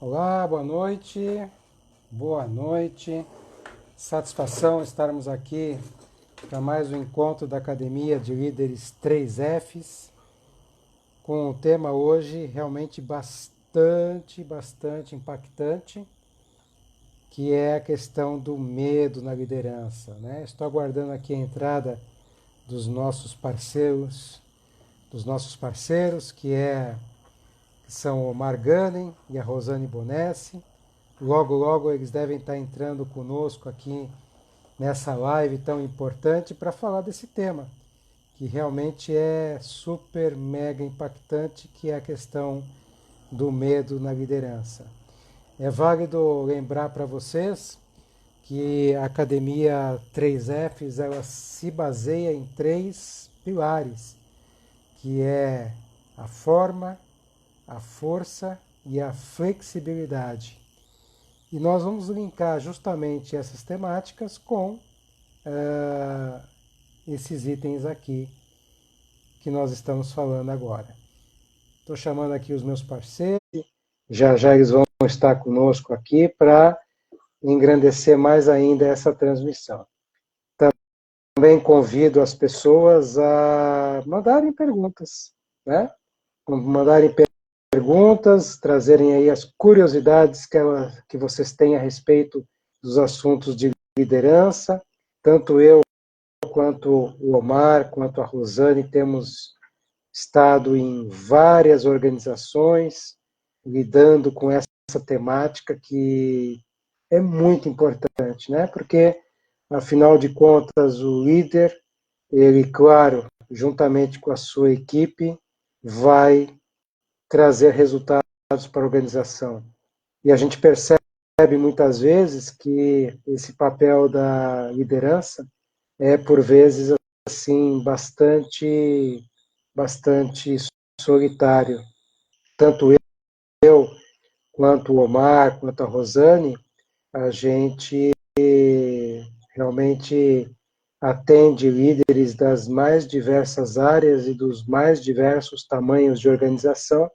Olá, boa noite. Boa noite. Satisfação estarmos aqui para mais um encontro da Academia de Líderes 3Fs, com um tema hoje realmente bastante impactante, que é a questão do medo na liderança, né? Estou aguardando aqui a entrada dos nossos parceiros, que são o Marganen e a Rosane Bonessi. Logo eles devem estar entrando conosco aqui nessa live tão importante para falar desse tema, que realmente é super mega impactante, que é a questão do medo na liderança. É válido lembrar para vocês que a Academia 3Fs ela se baseia em 3 pilares, que é a forma, a força e a flexibilidade. E nós vamos linkar justamente essas temáticas com esses itens aqui que nós estamos falando agora. Estou chamando aqui os meus parceiros, já eles vão estar conosco aqui para engrandecer mais ainda essa transmissão. Também convido as pessoas a mandarem perguntas, né? Mandarem perguntas, trazerem aí as curiosidades que vocês têm a respeito dos assuntos de liderança. Tanto eu, quanto o Omar, quanto a Rosane, temos estado em várias organizações lidando com essa temática que é muito importante, né? Porque, afinal de contas, o líder, ele, claro, juntamente com a sua equipe, vai trazer resultados para a organização. E a gente percebe muitas vezes que esse papel da liderança é, por vezes, assim, bastante solitário. Tanto eu, quanto o Omar, quanto a Rosane, a gente realmente atende líderes das mais diversas áreas e dos mais diversos tamanhos de organização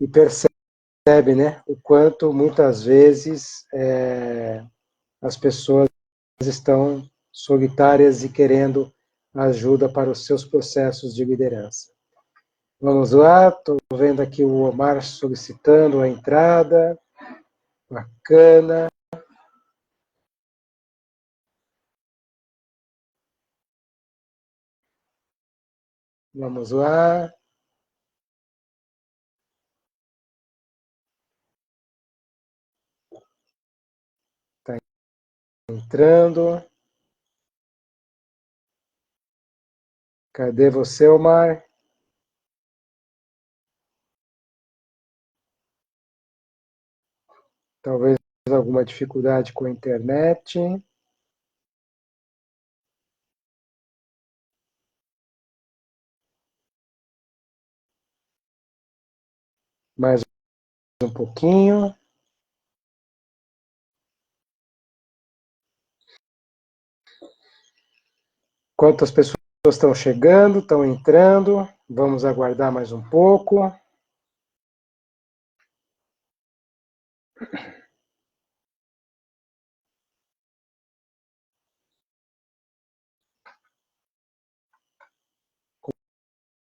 e percebe, né, o quanto muitas vezes as pessoas estão solitárias e querendo ajuda para os seus processos de liderança. Vamos lá, estou vendo aqui o Omar solicitando a entrada. Bacana. Vamos lá. Está entrando. Cadê você, Omar? Talvez alguma dificuldade com a internet. Mais um pouquinho. Quantas pessoas estão chegando, estão entrando? Vamos aguardar mais um pouco.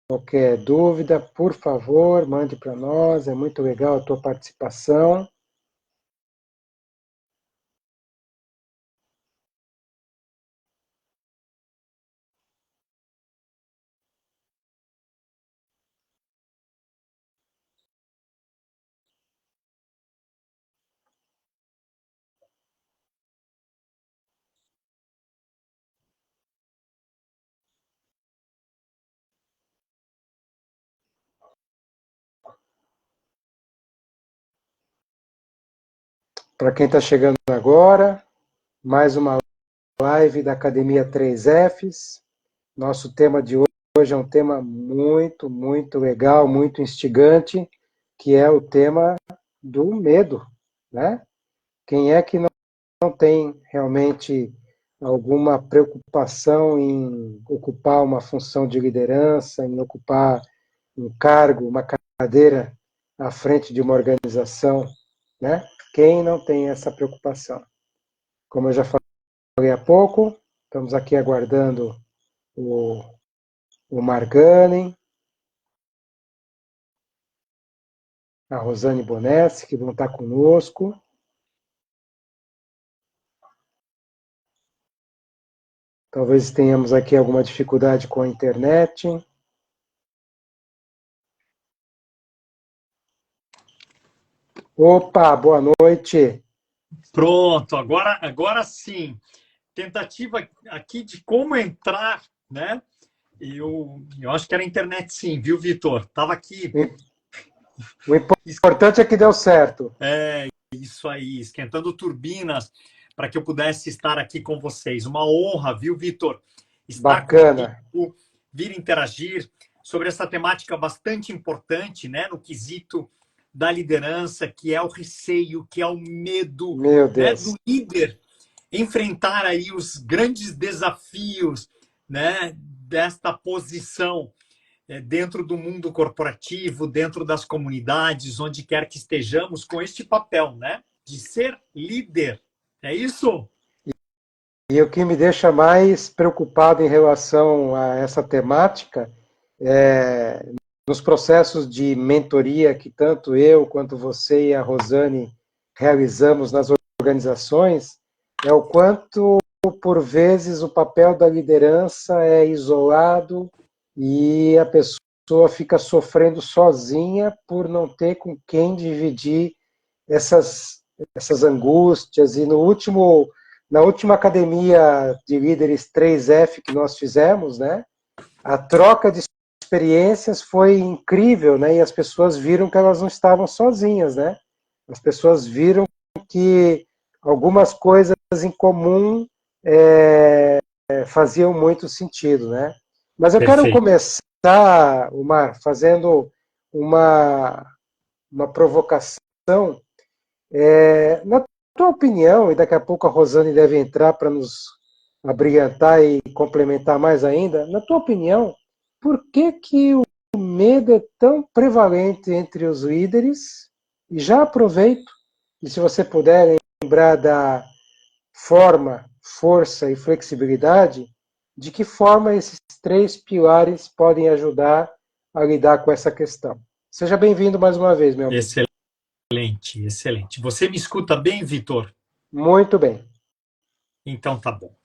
Qualquer dúvida, por favor, mande para nós. É muito legal a tua participação. Para quem está chegando agora, mais uma live da Academia 3Fs. Nosso tema de hoje é um tema muito legal, muito instigante, que é o tema do medo, né? Quem é que não tem realmente alguma preocupação em ocupar uma função de liderança, em ocupar um cargo, uma cadeira à frente de uma organização? né? Quem não tem essa preocupação? Como eu já falei há pouco, estamos aqui aguardando o Margani, a Rosane Bonessi, que vão estar conosco. Talvez tenhamos aqui alguma dificuldade com a internet. Opa, boa noite. Pronto, agora sim. Tentativa aqui de como entrar, né? Eu acho que era a internet sim, viu, Vitor? Tava aqui. O importante é que deu certo. Isso aí, esquentando turbinas para que eu pudesse estar aqui com vocês. Uma honra, viu, Vitor? Estar Bacana. contigo, vir interagir sobre essa temática bastante importante, né, no quesito da liderança, que é o receio, que é o medo, Meu né, Deus. do líder enfrentar aí os grandes desafios, né, desta posição dentro do mundo corporativo, dentro das comunidades, onde quer que estejamos, com este papel, né, de ser líder. É isso? E o que me deixa mais preocupado em relação a essa temática é nos processos de mentoria que tanto eu quanto você e a Rosane realizamos nas organizações, é o quanto, por vezes, o papel da liderança é isolado e a pessoa fica sofrendo sozinha por não ter com quem dividir essas angústias. E na última academia de líderes 3F que nós fizemos, né, a troca de experiências foi incrível, né, e as pessoas viram que elas não estavam sozinhas, né? As pessoas viram que algumas coisas em comum faziam muito sentido, né? Mas eu quero Perfeito. começar, Omar, fazendo uma provocação. Na tua opinião, e daqui a pouco a Rosane deve entrar para nos abrilhantar e complementar mais ainda, na tua opinião, por que o medo é tão prevalente entre os líderes? E já aproveito, e se você puder lembrar da forma, força e flexibilidade, de que forma esses três pilares podem ajudar a lidar com essa questão. Seja bem-vindo mais uma vez, meu amigo. Excelente, excelente. Você me escuta bem, Vitor? Muito bem. Então tá bom.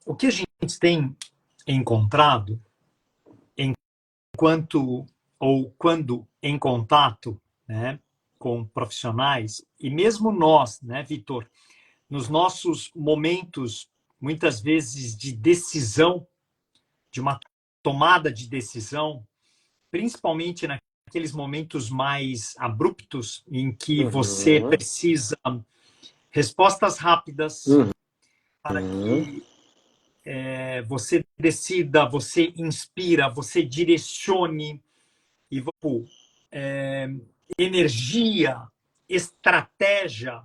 O que a gente tem encontrado enquanto ou quando em contato, né, com profissionais, e mesmo nós, né, Vitor, nos nossos momentos, muitas vezes, de decisão, de uma tomada de decisão, principalmente naqueles momentos mais abruptos, em que você Uhum. precisa respostas rápidas para Uhum. que você decida, você inspira, você direcione e energia, estratégia,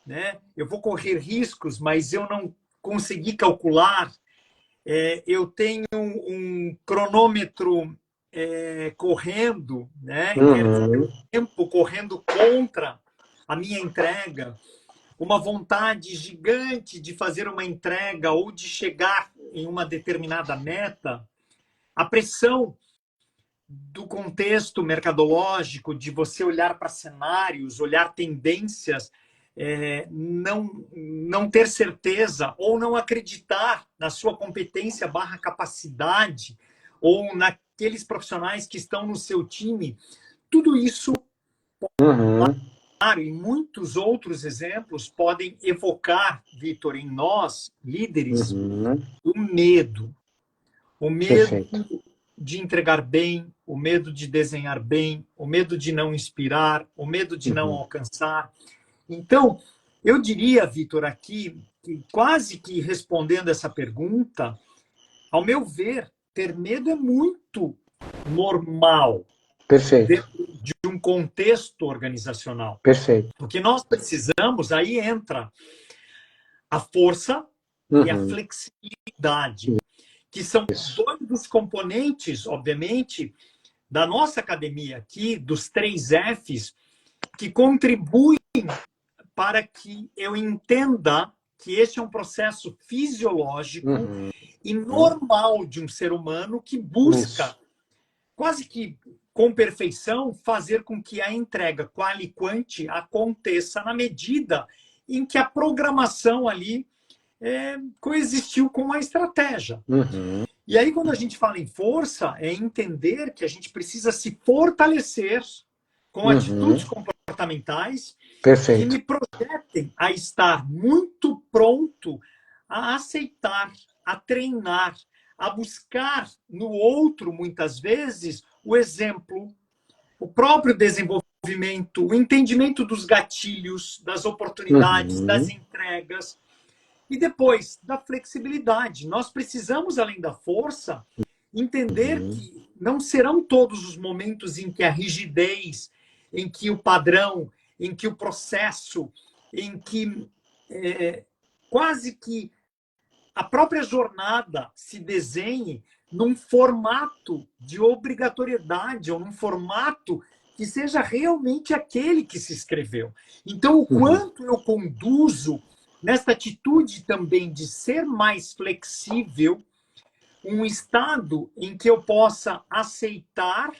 né? Eu vou correr riscos, mas eu não consegui calcular. Eu tenho um cronômetro correndo, né? Quer dizer, Uhum. tempo correndo contra a minha entrega, uma vontade gigante de fazer uma entrega ou de chegar em uma determinada meta, a pressão do contexto mercadológico, de você olhar para cenários, olhar tendências, não ter certeza ou não acreditar na sua competência barra capacidade ou naqueles profissionais que estão no seu time, tudo isso, Uhum. claro, e muitos outros exemplos podem evocar, Vitor, em nós, líderes, Uhum. o medo Perfeito. de entregar bem, o medo de desenhar bem, o medo de não inspirar, o medo de não Uhum. alcançar. Então, eu diria, Vitor, aqui, que quase que respondendo essa pergunta, ao meu ver, ter medo é muito normal Perfeito. dentro de um contexto organizacional. Perfeito. O que nós precisamos, aí entra a força e a Uhum. flexibilidade, que são Isso. dois dos componentes, obviamente, da nossa academia aqui, dos 3 Fs, que contribuem para que eu entenda que este é um processo fisiológico e normal de um ser humano que busca, quase que com perfeição, fazer com que a entrega quali e quanti aconteça na medida em que a programação ali coexistiu com a estratégia. E aí, quando a gente fala em força, é entender que a gente precisa se fortalecer com atitudes comportamentais que me projetem a estar muito pronto a aceitar, a treinar, a buscar no outro, muitas vezes, o exemplo, o próprio desenvolvimento, o entendimento dos gatilhos, das oportunidades, das entregas. E depois, da flexibilidade. Nós precisamos, além da força, entender que não serão todos os momentos em que a rigidez, em que o padrão, em que o processo, em que quase que a própria jornada se desenhe num formato de obrigatoriedade ou num formato que seja realmente aquele que se escreveu. Então, o quanto eu conduzo nesta atitude também de ser mais flexível, um estado em que eu possa aceitar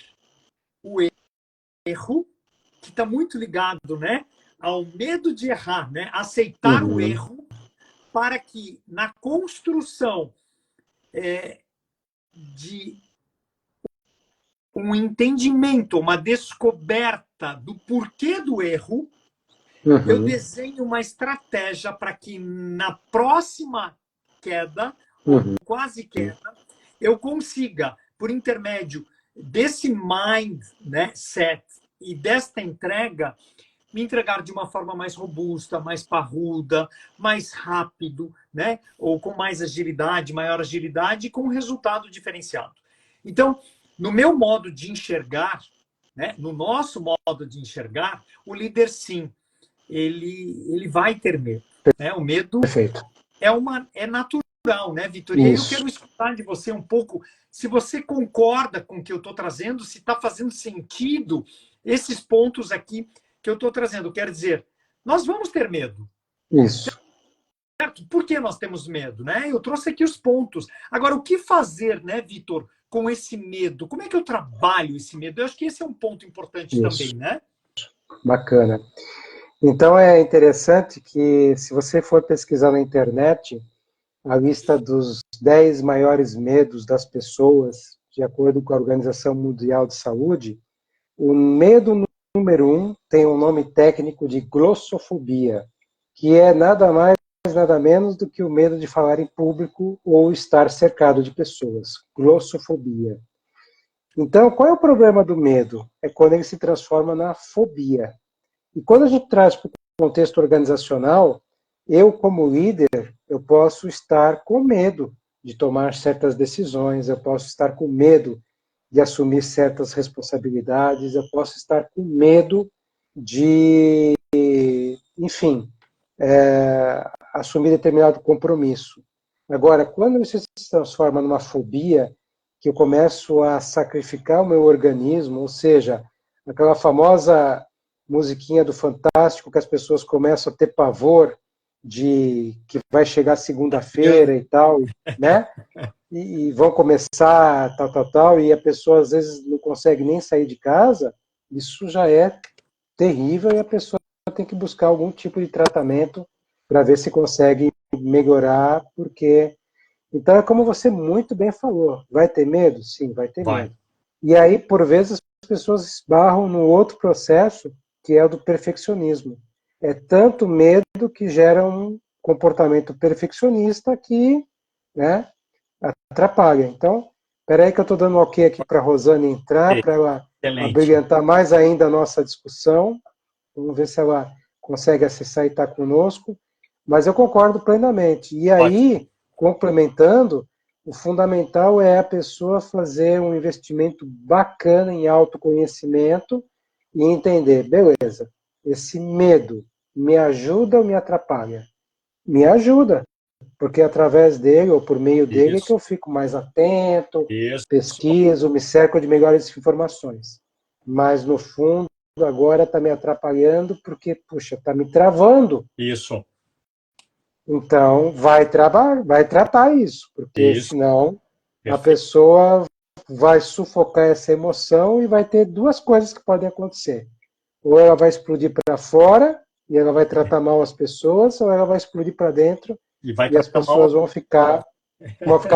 o erro, que está muito ligado, né, ao medo de errar, né? Aceitar o erro para que na construção de um entendimento, uma descoberta do porquê do erro, eu desenho uma estratégia para que na próxima queda, ou quase queda, eu consiga, por intermédio desse mindset e desta entrega, me entregar de uma forma mais robusta, mais parruda, mais rápido, né? Ou com mais agilidade, maior agilidade, com um resultado diferenciado. Então, no meu modo de enxergar, né? No nosso modo de enxergar, o líder, sim, ele vai ter medo. Né? O medo é natural, né, Vitor? E aí eu quero escutar de você um pouco, se você concorda com o que eu estou trazendo, se está fazendo sentido esses pontos aqui que eu estou trazendo. Quer dizer, nós vamos ter medo. Isso. Certo? Por que nós temos medo? Né? Eu trouxe aqui os pontos. Agora, o que fazer, né, Vitor, com esse medo? Como é que eu trabalho esse medo? Eu acho que esse é um ponto importante também, né? Bacana. Então, é interessante que, se você for pesquisar na internet, a lista dos 10 maiores medos das pessoas, de acordo com a Organização Mundial de Saúde, o medo número 1 tem um nome técnico de glossofobia, que é nada mais, nada menos do que o medo de falar em público ou estar cercado de pessoas. Glossofobia. Então, qual é o problema do medo? É quando ele se transforma na fobia. E quando a gente traz para o contexto organizacional, eu, como líder, eu posso estar com medo de tomar certas decisões, eu posso estar com medo de assumir certas responsabilidades, eu posso estar com medo de, enfim, assumir determinado compromisso. Agora, quando isso se transforma numa fobia, que eu começo a sacrificar o meu organismo, ou seja, aquela famosa musiquinha do Fantástico que as pessoas começam a ter pavor de que vai chegar segunda-feira e tal, né? E vão começar tal, e a pessoa às vezes não consegue nem sair de casa, isso já é terrível e a pessoa tem que buscar algum tipo de tratamento para ver se consegue melhorar, porque... Então é como você muito bem falou, vai ter medo? Sim, vai ter medo. E aí, por vezes, as pessoas esbarram no outro processo, que é o do perfeccionismo. É tanto medo que gera um comportamento perfeccionista que, né, atrapalha. Então, peraí que eu estou dando um ok aqui para a Rosane entrar, para ela abrilhantar mais ainda a nossa discussão. Vamos ver se ela consegue acessar e estar conosco. Mas eu concordo plenamente. E aí, complementando, o fundamental é a pessoa fazer um investimento bacana em autoconhecimento e entender, beleza, esse medo me ajuda ou me atrapalha? Me ajuda, porque através dele, ou por meio dele, é que eu fico mais atento, pesquiso, me cerco de melhores informações. Mas, no fundo, agora está me atrapalhando porque, puxa, está me travando. Isso. Então, vai tratar isso, porque Isso. senão a Perfeito. pessoa vai sufocar essa emoção e vai ter duas coisas que podem acontecer. Ou ela vai explodir para fora e ela vai tratar mal as pessoas, ou ela vai explodir para dentro E vai e as tratar mal. pessoas vão ficar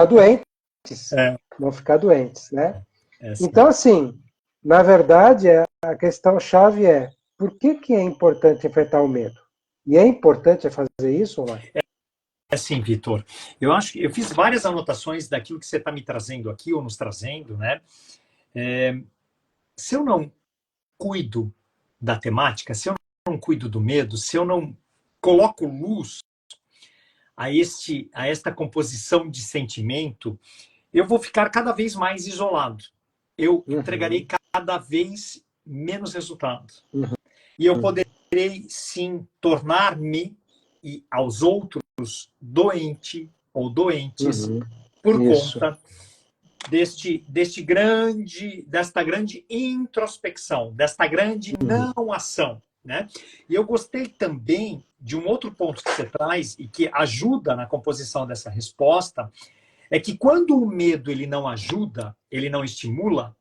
doentes. É, Vão ficar doentes, né? assim. Então, assim, na verdade, a questão-chave é por que é importante enfrentar o medo? E é importante fazer isso, não é? É assim, Vitor. Eu acho que eu fiz várias anotações daquilo que você está me trazendo aqui, ou nos trazendo, né? Se eu não cuido da temática, se eu não cuido do medo, se eu não coloco luz a esta composição de sentimento, eu vou ficar cada vez mais isolado. Eu entregarei cada vez menos resultado. E eu poderei, sim, tornar-me e aos outros doente ou doentes por Isso. conta desta grande introspecção, desta grande não ação, né? E eu gostei também de um outro ponto que você traz e que ajuda na composição dessa resposta, é que quando o medo ele não ajuda, ele não estimula,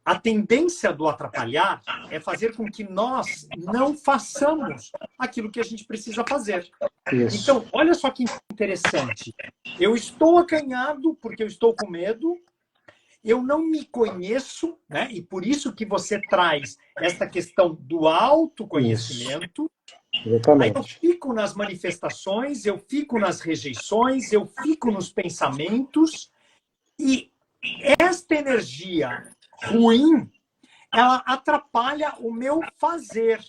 a tendência do atrapalhar é fazer com que nós não façamos aquilo que a gente precisa fazer. Isso. Então, olha só que interessante. Eu estou acanhado porque eu estou com medo, eu não me conheço, né? E por isso que você traz essa questão do autoconhecimento. Aí eu Exatamente. fico nas manifestações, eu fico nas rejeições, eu fico nos pensamentos, e esta energia ruim, ela atrapalha o meu fazer.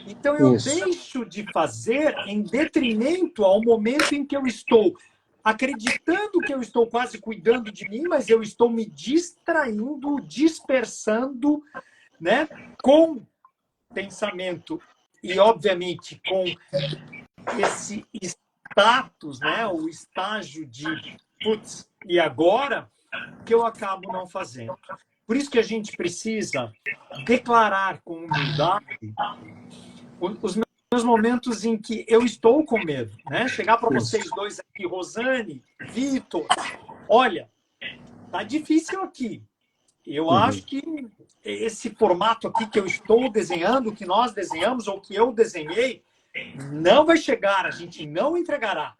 Então eu Isso. deixo de fazer em detrimento ao momento em que eu estou acreditando que eu estou quase cuidando de mim, mas eu estou me distraindo, dispersando, né, com pensamento e, obviamente, com esse status, né, o estágio de putz, e agora que eu acabo não fazendo. Por isso que a gente precisa declarar com humildade os meus momentos em que eu estou com medo, né? Chegar para vocês dois aqui, Rosane, Vitor, olha, tá difícil aqui. Eu acho que esse formato aqui que eu estou desenhando, que nós desenhamos ou que eu desenhei, não vai chegar, a gente não entregará.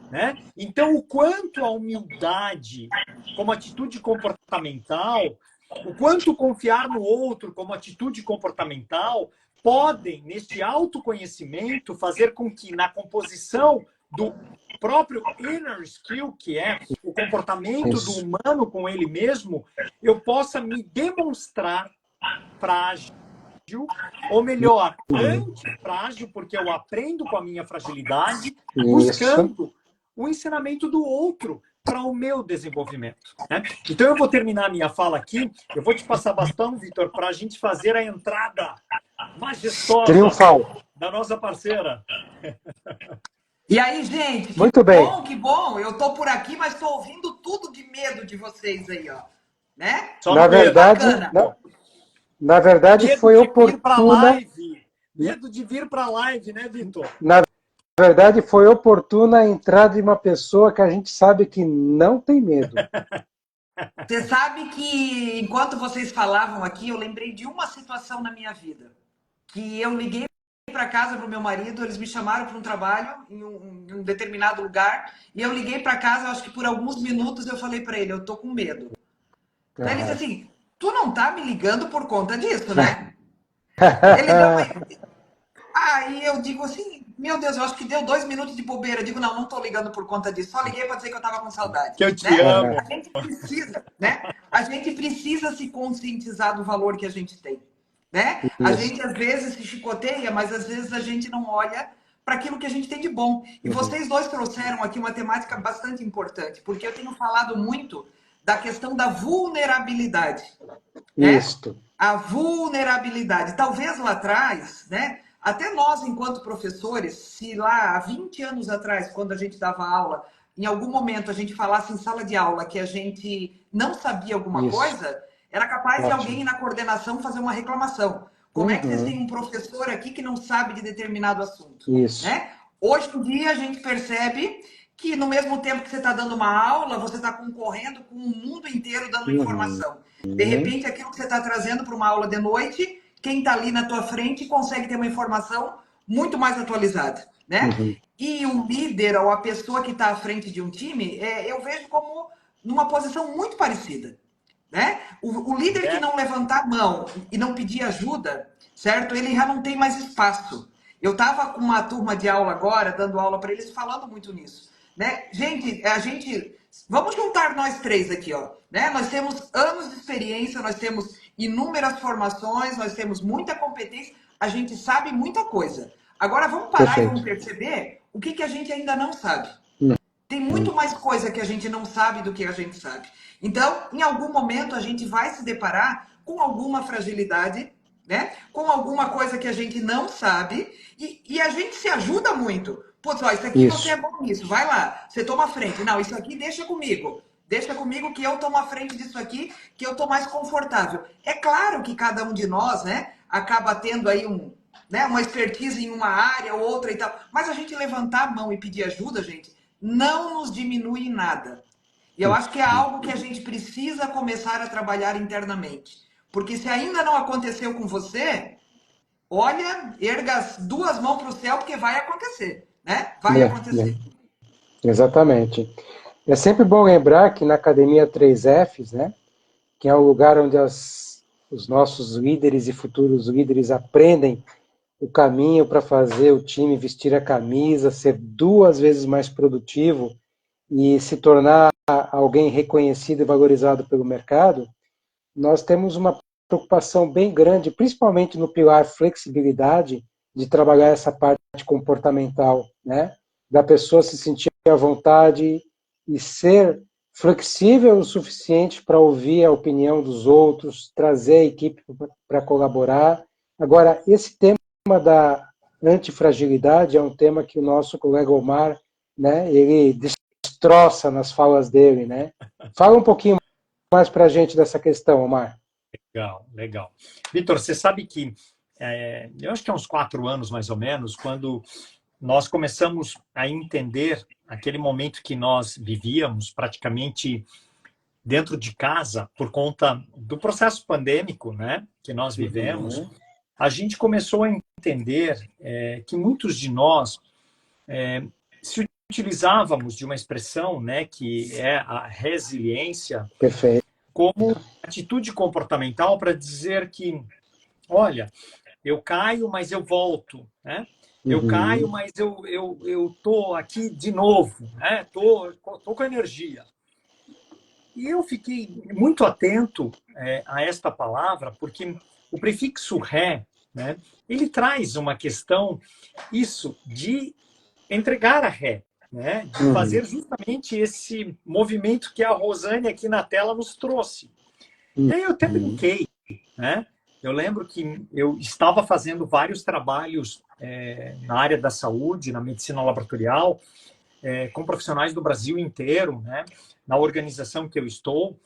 Né? Então, o quanto a humildade como atitude comportamental, o quanto confiar no outro como atitude comportamental, podem, neste autoconhecimento, fazer com que na composição do próprio inner skill, que é o comportamento do humano com ele mesmo, eu possa me demonstrar frágil, ou melhor, antifrágil, porque eu aprendo com a minha fragilidade, buscando o ensinamento do outro para o meu desenvolvimento. Né? Então, eu vou terminar a minha fala aqui. Eu vou te passar bastão, Vitor, para a gente fazer a entrada majestosa triunfal da nossa parceira. E aí, gente, muito bem. Que bom. Eu tô por aqui, mas tô ouvindo tudo de medo de vocês aí, ó. Né? Só na verdade, na verdade medo foi de oportuna. Vir pra live. Medo de vir para a live, né, Vitor? Na verdade, foi oportuna a entrada de uma pessoa que a gente sabe que não tem medo. Você sabe que, enquanto vocês falavam aqui, eu lembrei de uma situação na minha vida. Que eu liguei para casa para o meu marido, eles me chamaram para um trabalho em um determinado lugar, e eu liguei para casa, acho que por alguns minutos eu falei para ele, eu tô com medo. Daí ele disse assim, tu não tá me ligando por conta disso, né? Ele deu uma... Aí eu digo assim, meu Deus, eu acho que deu 2 minutos de bobeira. Eu digo, não tô ligando por conta disso. Só liguei para dizer que eu tava com saudade. Que eu te né? amo. A gente precisa, né? A gente precisa se conscientizar do valor que a gente tem. Né? A gente às vezes se chicoteia, mas às vezes a gente não olha para aquilo que a gente tem de bom. E vocês dois trouxeram aqui uma temática bastante importante, porque eu tenho falado muito da questão da vulnerabilidade. Né? Isso. A vulnerabilidade. Talvez lá atrás, né? Até nós, enquanto professores, se lá há 20 anos atrás, quando a gente dava aula, em algum momento a gente falasse em sala de aula que a gente não sabia alguma coisa, era capaz de alguém na coordenação fazer uma reclamação. Como é que vocês têm um professor aqui que não sabe de determinado assunto? Isso. Né? Hoje em dia a gente percebe que no mesmo tempo que você está dando uma aula, você está concorrendo com o mundo inteiro dando informação. De repente, aquilo que você está trazendo para uma aula de noite, quem está ali na tua frente consegue ter uma informação muito mais atualizada, né? E o líder ou a pessoa que está à frente de um time, eu vejo como numa posição muito parecida, né? O líder que não levantar a mão e não pedir ajuda, certo? Ele já não tem mais espaço. Eu estava com uma turma de aula agora, dando aula para eles, falando muito nisso, né? Gente, vamos juntar nós três aqui, ó, né? Nós temos anos de experiência, nós temos inúmeras formações, nós temos muita competência, a gente sabe muita coisa. Agora vamos parar e vamos perceber o que a gente ainda não sabe. Tem muito mais coisa que a gente não sabe do que a gente sabe. Então, em algum momento, a gente vai se deparar com alguma fragilidade, né? Com alguma coisa que a gente não sabe, e a gente se ajuda muito. Putz, ó, isso aqui você é bom nisso, vai lá, você toma a frente. Não, isso aqui deixa comigo. Deixa comigo que eu tomo a frente disso aqui, que eu tô mais confortável. É claro que cada um de nós, né, acaba tendo aí uma expertise em uma área ou outra e tal. Mas a gente levantar a mão e pedir ajuda, gente, não nos diminui em nada. E eu acho que é algo que a gente precisa começar a trabalhar internamente. Porque se ainda não aconteceu com você, olha, erga as duas mãos para o céu, porque vai acontecer, né? Vai acontecer. Exatamente. É sempre bom lembrar que na Academia 3Fs, né, que é o lugar onde os nossos líderes e futuros líderes aprendem o caminho para fazer o time vestir a camisa, ser 2 vezes mais produtivo e se tornar alguém reconhecido e valorizado pelo mercado, nós temos uma preocupação bem grande, principalmente no pilar flexibilidade, de trabalhar essa parte comportamental, né? Da pessoa se sentir à vontade e ser flexível o suficiente para ouvir a opinião dos outros, trazer a equipe para colaborar. Agora, esse tema da antifragilidade é um tema que o nosso colega Omar, né, ele destroça nas falas dele, né? Fala um pouquinho mais para a gente dessa questão, Omar. Legal, legal. Vitor, você sabe que eu acho que há uns 4 anos, mais ou menos, quando nós começamos a entender aquele momento que nós vivíamos praticamente dentro de casa por conta do processo pandêmico, né, que nós vivemos, a gente começou a entender que muitos de nós se utilizávamos de uma expressão, né, que é a resiliência, como atitude comportamental para dizer que, olha, eu caio, mas eu volto, né? Eu caio, mas eu tô aqui de novo, né? Tô com energia. E eu fiquei muito atento a esta palavra, porque o prefixo ré, né? Ele traz uma questão, isso, de entregar a ré, né? De fazer justamente esse movimento que a Rosane aqui na tela nos trouxe. E aí eu até brinquei, né? Eu lembro que eu estava fazendo vários trabalhos na área da saúde, na medicina laboratorial, com profissionais do Brasil inteiro, né? Na organização que eu estou.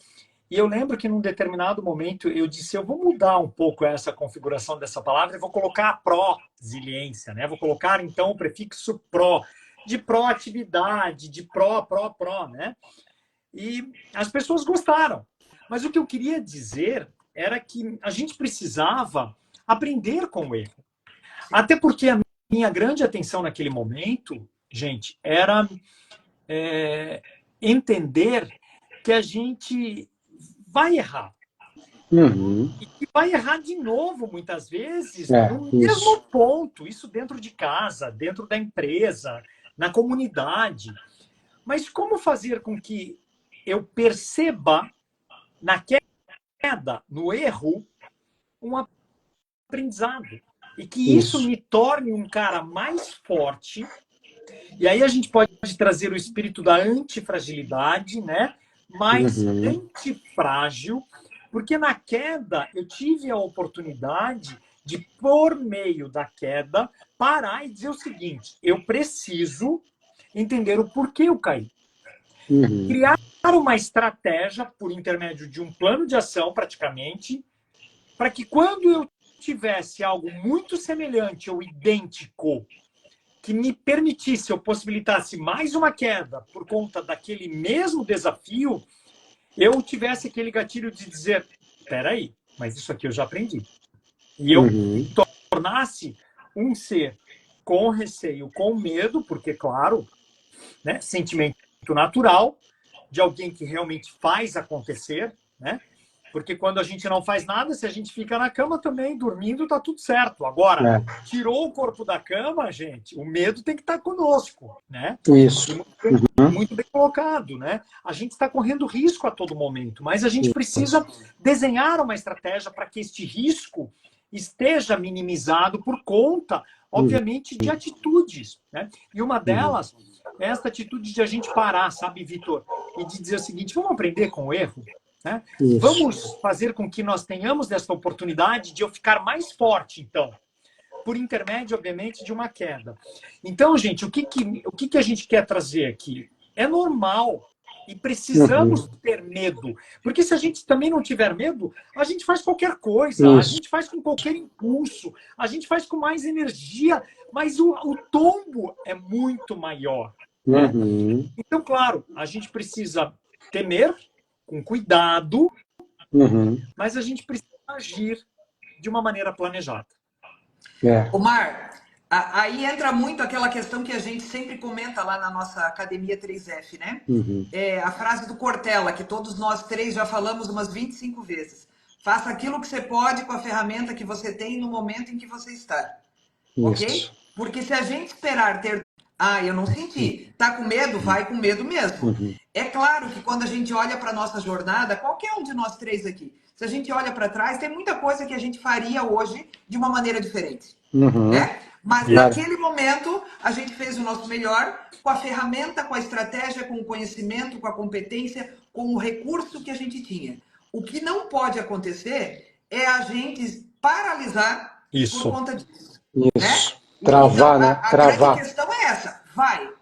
E eu lembro que num determinado momento eu disse, eu vou mudar um pouco essa configuração dessa palavra e vou colocar a pró-resiliência, né? Vou colocar, então, o prefixo pró, de proatividade, de pró, né? E as pessoas gostaram. Mas o que eu queria dizer era que a gente precisava aprender com o erro. Até porque a minha grande atenção naquele momento, gente, era entender que a gente vai errar. E que vai errar de novo, muitas vezes, no mesmo ponto. Isso dentro de casa, dentro da empresa, na comunidade. Mas como fazer com que eu perceba na queda, no erro, um aprendizado. E que isso me torne um cara mais forte. E aí a gente pode trazer o espírito da antifragilidade, né? Mais antifrágil, porque na queda eu tive a oportunidade de, por meio da queda, parar e dizer o seguinte, eu preciso entender o porquê eu caí. Criar uma estratégia por intermédio de um plano de ação, praticamente, para que quando eu tivesse algo muito semelhante ou idêntico que me permitisse ou possibilitasse mais uma queda por conta daquele mesmo desafio, eu tivesse aquele gatilho de dizer, espera aí, mas isso aqui eu já aprendi. E eu tornasse um ser com receio, com medo, porque, claro, né, sentimento natural de alguém que realmente faz acontecer, né? Porque quando a gente não faz nada, se a gente fica na cama também, dormindo, tá tudo certo. Agora, tirou o corpo da cama, gente, o medo tem que estar conosco, né? Isso. Muito bem colocado, né? A gente está correndo risco a todo momento, mas a gente precisa desenhar uma estratégia para que este risco esteja minimizado por conta, obviamente, de atitudes, né? E uma delas é essa atitude de a gente parar, sabe, Vitor? E de dizer o seguinte, vamos aprender com o erro? Né? Vamos fazer com que nós tenhamos essa oportunidade de eu ficar mais forte, então, por intermédio, obviamente, de uma queda. Então, gente, o que a gente quer trazer aqui? É normal e precisamos ter medo, porque se a gente também não tiver medo, a gente faz qualquer coisa, a gente faz com qualquer impulso, a gente faz com mais energia, mas o tombo é muito maior. Né? Então, claro, a gente precisa temer, com cuidado, mas a gente precisa agir de uma maneira planejada. Omar, aí entra muito aquela questão que a gente sempre comenta lá na nossa Academia 3F, né? É a frase do Cortella, que todos nós três já falamos umas 25 vezes. Faça aquilo que você pode com a ferramenta que você tem no momento em que você está. Ok? Porque se a gente esperar ter... eu não senti. Tá com medo? Vai com medo mesmo. É claro que quando a gente olha para a nossa jornada, qualquer um de nós três aqui, se a gente olha para trás, tem muita coisa que a gente faria hoje de uma maneira diferente. Né? Mas naquele momento, a gente fez o nosso melhor com a ferramenta, com a estratégia, com o conhecimento, com a competência, com o recurso que a gente tinha. O que não pode acontecer é a gente paralisar por conta disso. Né? Travar, então, né? A grande questão é essa. Vai.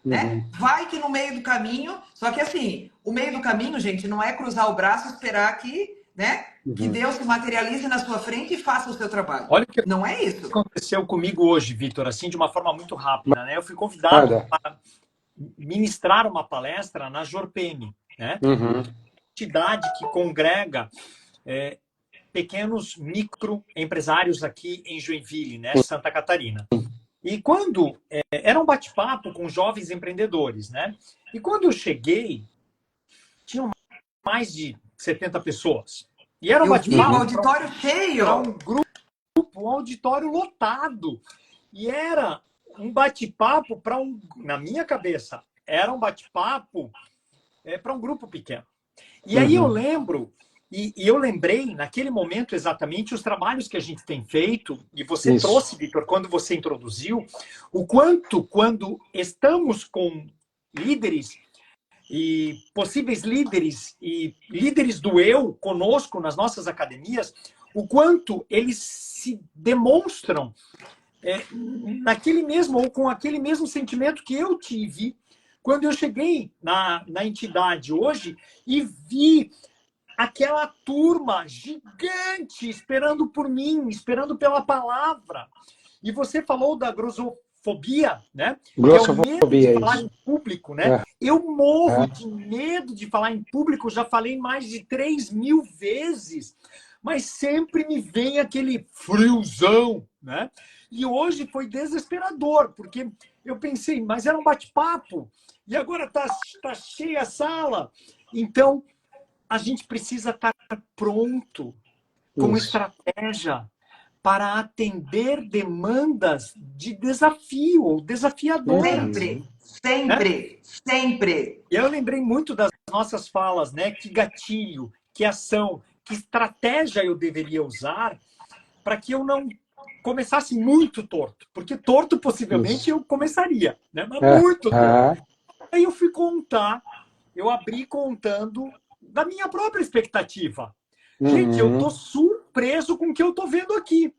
Né? Vai que no meio do caminho... Só que assim, o meio do caminho, gente, não é cruzar o braço e esperar que, né, que Deus se materialize na sua frente e faça o seu trabalho. Olha o que não é isso. Aconteceu comigo hoje, Vitor, assim, de uma forma muito rápida. Né? Eu fui convidado para ministrar uma palestra na Jorpem, né? Entidade que congrega pequenos microempresários aqui em Joinville, né, Santa Catarina. E quando era um bate-papo com jovens empreendedores, né? E quando eu cheguei, tinham mais de 70 pessoas. E era um bate-papo. Um auditório cheio. Para um grupo, um auditório lotado. E era um bate-papo para na minha cabeça, era um bate-papo para um grupo pequeno. E aí eu lembro. E eu lembrei, naquele momento, exatamente, os trabalhos que a gente tem feito, e você trouxe, Vitor, quando você introduziu, o quanto, quando estamos com líderes e possíveis líderes e líderes do eu conosco nas nossas academias, o quanto eles se demonstram naquele mesmo, ou com aquele mesmo sentimento que eu tive quando eu cheguei na entidade hoje e vi aquela turma gigante esperando por mim, esperando pela palavra. E você falou da grossofobia, né? Grossofobia, que é o medo de falar em público, né? Eu morro de medo de falar em público, já falei mais de 3.000 vezes, mas sempre me vem aquele friozão, né? E hoje foi desesperador, porque eu pensei, mas era um bate-papo, e agora tá cheia a sala. Então, a gente precisa estar pronto com estratégia para atender demandas de desafio ou desafiadoras. Sempre. E eu lembrei muito das nossas falas, né? Que gatilho, que ação, que estratégia eu deveria usar para que eu não começasse muito torto. Porque torto, possivelmente, eu começaria, né? Mas muito torto. Aí eu fui contar, eu abri contando da minha própria expectativa. Gente, eu tô surpreso com o que eu tô vendo aqui.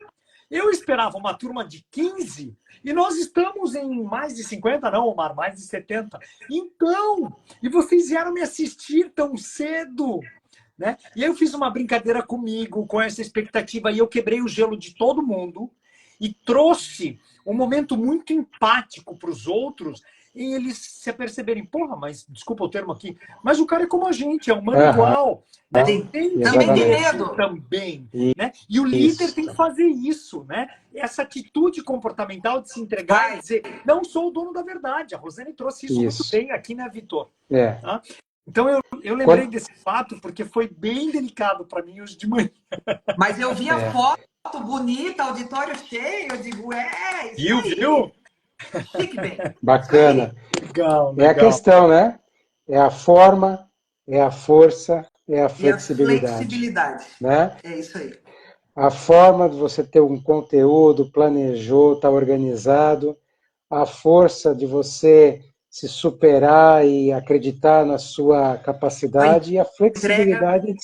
Eu esperava uma turma de 15 e nós estamos em mais de 50, não, Omar, mais de 70. Então, e vocês vieram me assistir tão cedo. né? E aí eu fiz uma brincadeira comigo, com essa expectativa, e eu quebrei o gelo de todo mundo e trouxe um momento muito empático para os outros, e eles se aperceberem, porra, mas, desculpa o termo aqui, mas o cara é como a gente, é humano igual, né? Sim. Tem Também tem medo medo. também, né? E o líder tem que fazer isso, né? Essa atitude comportamental de se entregar e dizer, não sou o dono da verdade. A Rosane trouxe isso muito bem aqui, né, Vitor? Tá? Então eu lembrei desse fato porque foi bem delicado para mim hoje de manhã. Mas eu vi a foto bonita, auditório cheio, eu digo, isso aí. Viu? Chique bem. Bacana. Legal, É a questão, né? É a forma, é a força, é a flexibilidade. Flexibilidade. Né? É isso aí. A forma de você ter um conteúdo, planejou, está organizado, a força de você se superar e acreditar na sua capacidade e a flexibilidade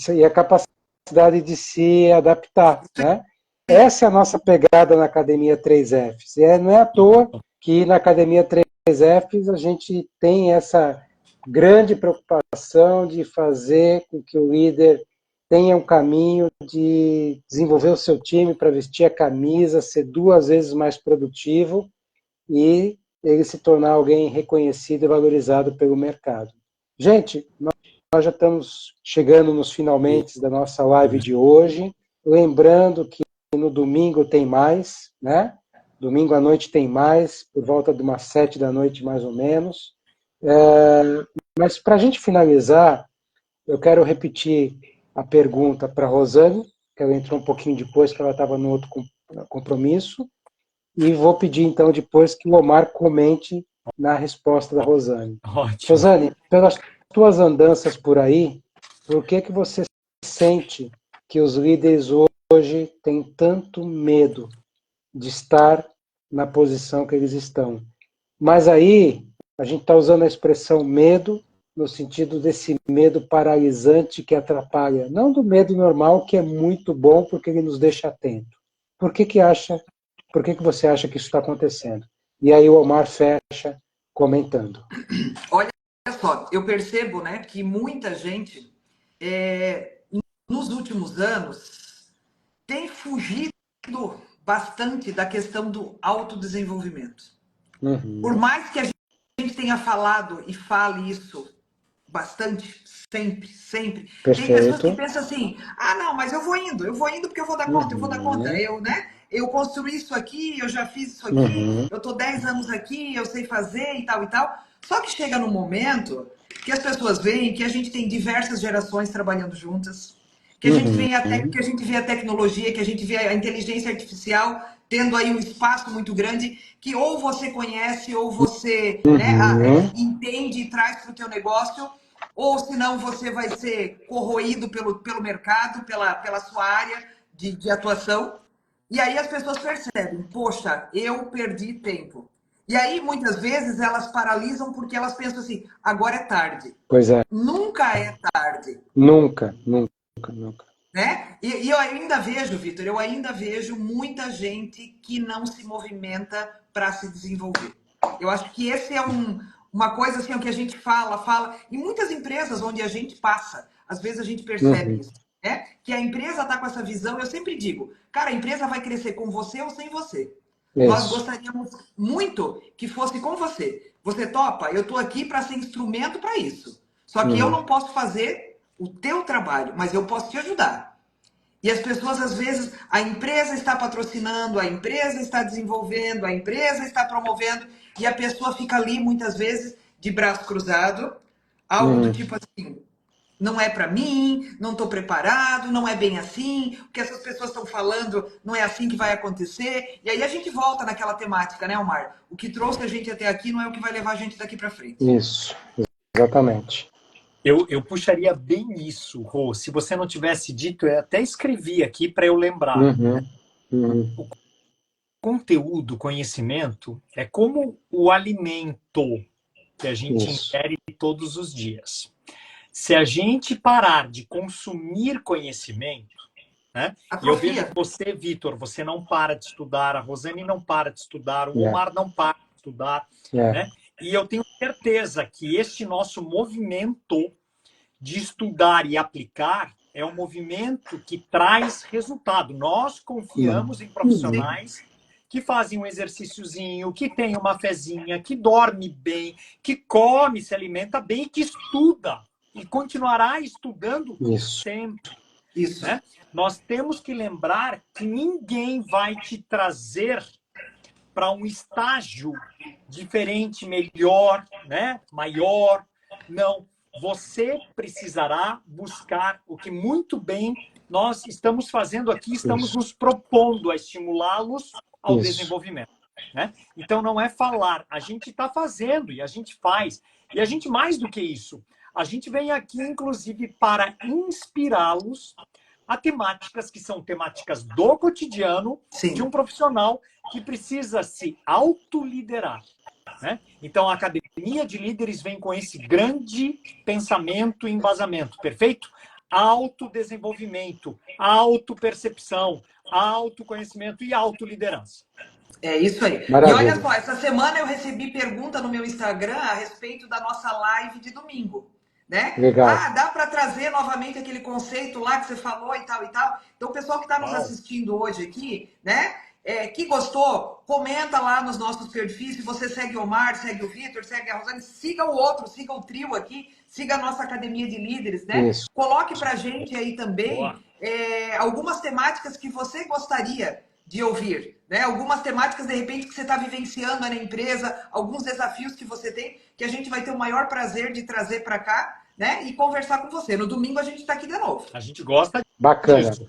e a capacidade de se adaptar, né? Essa é a nossa pegada na Academia 3Fs. E não é à toa que na Academia 3Fs a gente tem essa grande preocupação de fazer com que o líder tenha um caminho de desenvolver o seu time para vestir a camisa, ser 2 vezes mais produtivo e ele se tornar alguém reconhecido e valorizado pelo mercado. Gente, nós já estamos chegando nos finalmente da nossa live de hoje. Lembrando que no domingo tem mais, né? Domingo à noite tem mais, por volta de umas 7 da noite, mais ou menos. Mas para a gente finalizar, eu quero repetir a pergunta para a Rosane, que ela entrou um pouquinho depois, que ela estava no outro compromisso, e vou pedir então depois que o Omar comente na resposta da Rosane. Ótimo. Rosane, pelas tuas andanças por aí, por que você sente que os líderes hoje têm tanto medo de estar na posição que eles estão? Mas aí a gente está usando a expressão medo no sentido desse medo paralisante que atrapalha, não do medo normal, que é muito bom porque ele nos deixa atento. Por que você acha que isso está acontecendo? E aí o Omar fecha comentando. Olha só, eu percebo, né, que muita gente, nos últimos anos, tem fugido bastante da questão do autodesenvolvimento. Por mais que a gente tenha falado e fale isso bastante, sempre. Perfeito. Tem pessoas que pensam assim, não, mas eu vou indo porque eu vou dar conta, eu vou dar conta. Eu construí isso aqui, eu já fiz isso aqui, eu tô 10 anos aqui, eu sei fazer e tal e tal. Só que chega num momento que as pessoas veem que a gente tem diversas gerações trabalhando juntas, que a gente vê a tecnologia, que a gente vê a inteligência artificial tendo aí um espaço muito grande, que ou você conhece, ou você entende e traz para o teu negócio, ou senão você vai ser corroído pelo mercado, pela sua área de atuação. E aí as pessoas percebem, poxa, eu perdi tempo. E aí, muitas vezes, elas paralisam porque elas pensam assim, agora é tarde. Pois é. Nunca é tarde. Nunca. Né? E eu ainda vejo, Vitor, eu ainda vejo muita gente que não se movimenta para se desenvolver. Eu acho que esse é uma coisa assim, o que a gente fala. Em muitas empresas onde a gente passa, às vezes a gente percebe isso. Né? Que a empresa está com essa visão, eu sempre digo, cara, a empresa vai crescer com você ou sem você. Isso. Nós gostaríamos muito que fosse com você. Você topa? Eu estou aqui para ser instrumento para isso. Só que eu não posso fazer o teu trabalho, mas eu posso te ajudar. E as pessoas, às vezes, a empresa está patrocinando, a empresa está desenvolvendo, a empresa está promovendo, e a pessoa fica ali, muitas vezes, de braço cruzado, algo do tipo assim, não é para mim, não estou preparado, não é bem assim, o que essas pessoas estão falando não é assim que vai acontecer. E aí a gente volta naquela temática, né, Omar? O que trouxe a gente até aqui não é o que vai levar a gente daqui para frente. Isso, exatamente. Eu puxaria bem isso, Rô. Se você não tivesse dito, eu até escrevi aqui para eu lembrar. O conteúdo, conhecimento, é como o alimento que a gente ingere todos os dias. Se a gente parar de consumir conhecimento, né? E eu vejo você, Vitor, você não para de estudar, a Rosane não para de estudar, o Omar não para de estudar, né? E eu tenho certeza que este nosso movimento de estudar e aplicar é um movimento que traz resultado. Nós confiamos em profissionais que fazem um exercíciozinho, que tem uma fezinha, que dorme bem, que come, se alimenta bem e que estuda. E continuará estudando sempre. Isso. Né? Nós temos que lembrar que ninguém vai te trazer para um estágio diferente, melhor, né? Maior. Não. Você precisará buscar o que muito bem nós estamos fazendo aqui, estamos nos propondo a estimulá-los ao desenvolvimento. Né? Então, não é falar, a gente está fazendo e a gente faz. E a gente, mais do que isso, a gente vem aqui, inclusive, para inspirá-los a temáticas que são temáticas do cotidiano de um profissional que precisa se autoliderar. Né? Então, a Academia de Líderes vem com esse grande pensamento e embasamento, perfeito? Autodesenvolvimento, autopercepção, autoconhecimento e autoliderança. É isso aí. Maravilha. E olha só, essa semana eu recebi pergunta no meu Instagram a respeito da nossa live de domingo. Né? Legal. Ah, dá para trazer novamente aquele conceito lá que você falou e tal e tal. Então, o pessoal que está nos assistindo hoje aqui, né? Que gostou, comenta lá nos nossos perfis. Se você segue o Omar, segue o Vitor, segue a Rosane, siga o outro, siga o trio aqui, siga a nossa Academia de Líderes, né? Isso. Coloque pra gente aí também algumas temáticas que você gostaria de ouvir, né? Algumas temáticas, de repente, que você está vivenciando na empresa, alguns desafios que você tem, que a gente vai ter o maior prazer de trazer para cá, né? E conversar com você. No domingo a gente está aqui de novo. A gente gosta Bacana. disso.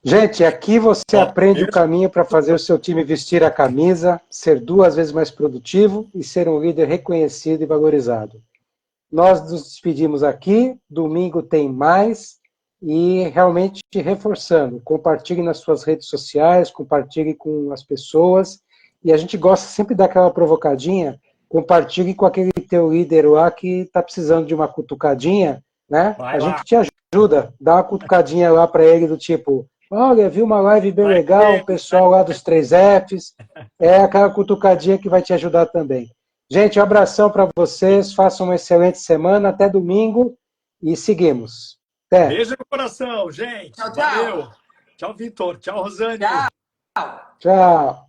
Gente, aqui você aprende o caminho para fazer o seu time vestir a camisa, ser 2 vezes mais produtivo e ser um líder reconhecido e valorizado. Nós nos despedimos aqui, domingo tem mais, e realmente reforçando, compartilhe nas suas redes sociais, compartilhe com as pessoas, e a gente gosta sempre daquela provocadinha, compartilhe com aquele teu líder lá que está precisando de uma cutucadinha, né? A gente te ajuda, dá uma cutucadinha lá para ele do tipo, olha, vi uma live bem legal, o pessoal lá dos 3Fs, é aquela cutucadinha que vai te ajudar também. Gente, um abração para vocês, façam uma excelente semana, até domingo, e seguimos. Até. Beijo no coração, gente. Tchau, tchau. Valeu. Tchau, Vitor. Tchau, Rosane. Tchau. Tchau.